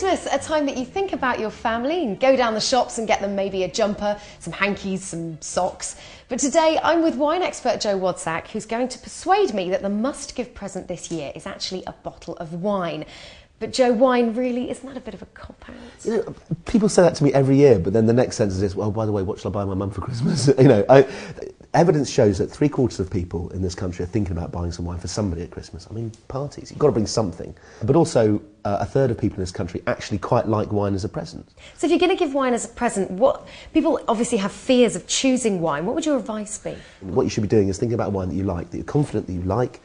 Christmas, a time that you think about your family and go down the shops and get them maybe a jumper, some hankies, some socks. But today I'm with wine expert Joe Wadsack, who's going to persuade me that the must-give present this year is actually a bottle of wine. But Joe, wine really, isn't that a bit of a cop-out? You know, people say that to me every year, but then the next sentence is, well, by the way, what shall I buy my mum for Christmas? Evidence shows that 3/4 of people in this country are thinking about buying some wine for somebody at Christmas. I mean, parties, you've got to bring something. But also, a third of people in this country actually quite like wine as a present. So if you're going to give wine as a present, people obviously have fears of choosing wine. What would your advice be? What you should be doing is thinking about a wine that you like, that you're confident that you like,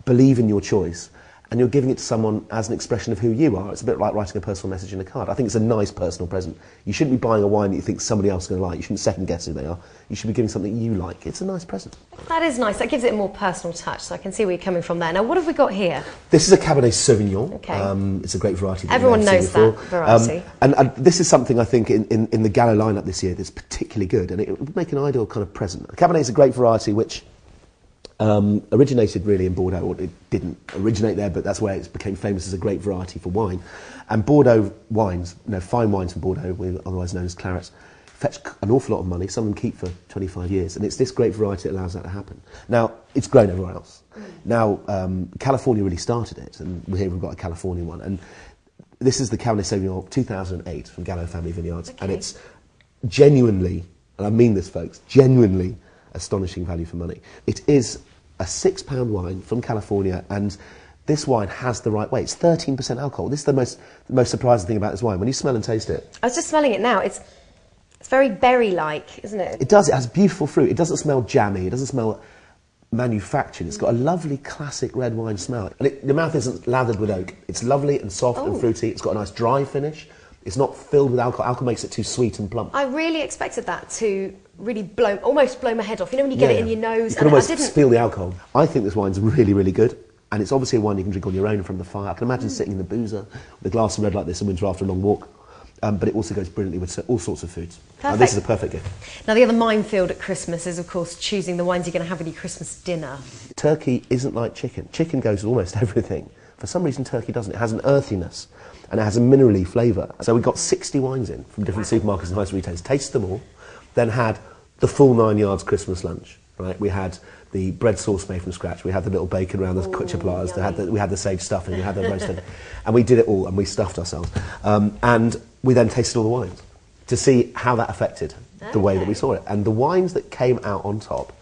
believe in your choice, and you're giving it to someone as an expression of who you are. It's a bit like writing a personal message in a card. I think it's a nice personal present. You shouldn't be buying a wine that you think somebody else is going to like. You shouldn't second guess who they are. You should be giving something you like. It's a nice present. That is nice. That gives it a more personal touch, so I can see where you're coming from there. Now, what have we got here? This is a Cabernet Sauvignon. Okay. It's a great variety. That everyone knows that variety. And this is something I think in the Gallo lineup this year that's particularly good, and it would make an ideal kind of present. Cabernet is a great variety which originated really in Bordeaux, or it didn't originate there, but that's where it became famous as a great variety for wine. And Bordeaux wines, fine wines from Bordeaux, otherwise known as clarets, fetch an awful lot of money. Some of them keep for 25 years, and it's this great variety that allows that to happen. Now, it's grown everywhere else. Now, California really started it, and here we've got a California one. And this is the Cabernet Sauvignon 2008 from Gallo Family Vineyards, okay. And it's genuinely, and I mean this, folks, genuinely astonishing value for money. It is a £6 wine from California, and this wine has the right weight. It's 13% alcohol. This is the most surprising thing about this wine. When you smell and taste it... I was just smelling it now. It's very berry-like, isn't it? It does. It has beautiful fruit. It doesn't smell jammy. It doesn't smell manufactured. It's got a lovely classic red wine smell. And the mouth isn't lathered with oak. It's lovely and soft and fruity. It's got a nice dry finish. It's not filled with alcohol. Alcohol makes it too sweet and plump. I really expected that to really almost blow my head off. You know when you get it in your nose? You can almost feel the alcohol. I think this wine's really, really good. And it's obviously a wine you can drink on your own in front of the fire. I can imagine sitting in the boozer with a glass of red like this in winter after a long walk. But it also goes brilliantly with all sorts of foods. This is a perfect gift. Now, the other minefield at Christmas is, of course, choosing the wines you're going to have with your Christmas dinner. Turkey isn't like chicken. Chicken goes with almost everything. For some reason, turkey doesn't. It has an earthiness, and it has a minerally flavour. So we got 60 wines in from different supermarkets and nice retailers, tasted them all, then had the full 9 yards Christmas lunch. Right? We had the bread sauce made from scratch. We had the little bacon around the chipolatas. We had the sage stuffing. We had the roasted, and we did it all, and we stuffed ourselves. And we then tasted all the wines to see how that affected the way that we saw it. And the wines that came out on top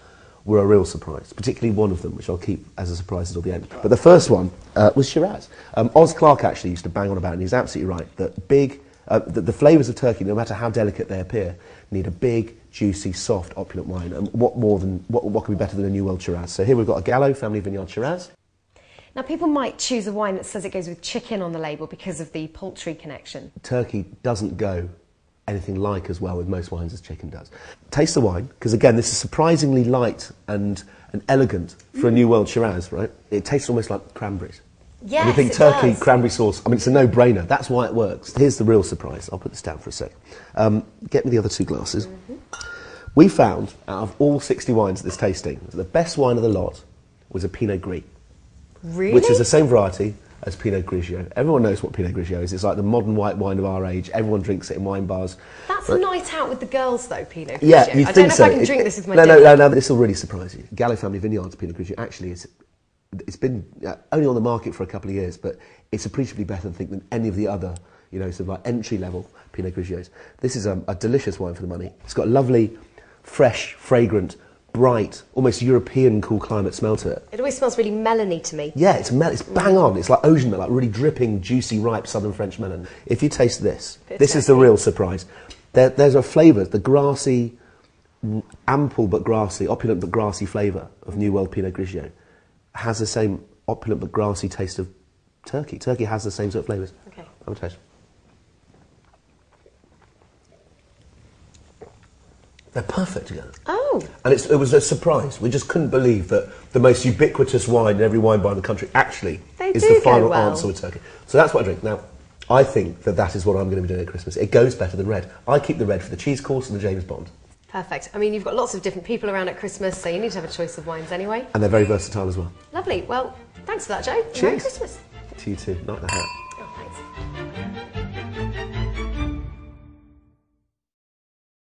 were a real surprise, particularly one of them, which I'll keep as a surprise until the end. But the first one was Shiraz. Oz Clarke actually used to bang on about it, and he's absolutely right, that the flavours of Turkey, no matter how delicate they appear, need a big, juicy, soft, opulent wine. And what could be better than a New World Shiraz? So here we've got a Gallo Family Vineyard Shiraz. Now, people might choose a wine that says it goes with chicken on the label because of the poultry connection. Turkey doesn't go anything like as well with most wines as chicken does. Taste the wine, because again, this is surprisingly light and elegant for a New World Shiraz, right? It tastes almost like cranberries. Yes, and you think turkey, cranberry sauce, I mean, it's a no-brainer. That's why it works. Here's the real surprise. I'll put this down for a sec. Get me the other two glasses. We found, out of all 60 wines at this tasting, the best wine of the lot was a Pinot Gris. Really? Which is the same variety as Pinot Grigio. Everyone knows what Pinot Grigio is. It's like the modern white wine of our age. Everyone drinks it in wine bars. That's a night out with the girls, though, Pinot Grigio. Yeah, you I think don't know so. if I can drink this with my dinner. No, this will really surprise you. Gallo Family Vineyards Pinot Grigio actually it's been only on the market for a couple of years, but it's appreciably better, I think, than any of the other, sort of like entry-level Pinot Grigios. This is a delicious wine for the money. It's got a lovely, fresh, fragrant, bright, almost European cool climate smell to it. It always smells really melony to me. Yeah, it's bang on. It's like ocean melon, like really dripping, juicy, ripe southern French melon. If you taste this, this is the real surprise. There's a flavour, the grassy, ample but grassy, opulent but grassy flavour of New World Pinot Grigio has the same opulent but grassy taste of Turkey. Turkey has the same sort of flavours. Okay. Have a taste. They're perfect together. Oh. And it was a surprise. We just couldn't believe that the most ubiquitous wine in every wine bar in the country actually is the final answer with Turkey. So that's what I drink. Now, I think that is what I'm going to be doing at Christmas. It goes better than red. I keep the red for the cheese course and the James Bond. Perfect. I mean, you've got lots of different people around at Christmas, so you need to have a choice of wines anyway. And they're very versatile as well. Lovely. Well, thanks for that, Joe. Cheers. Merry Christmas. To you too. Night the hat.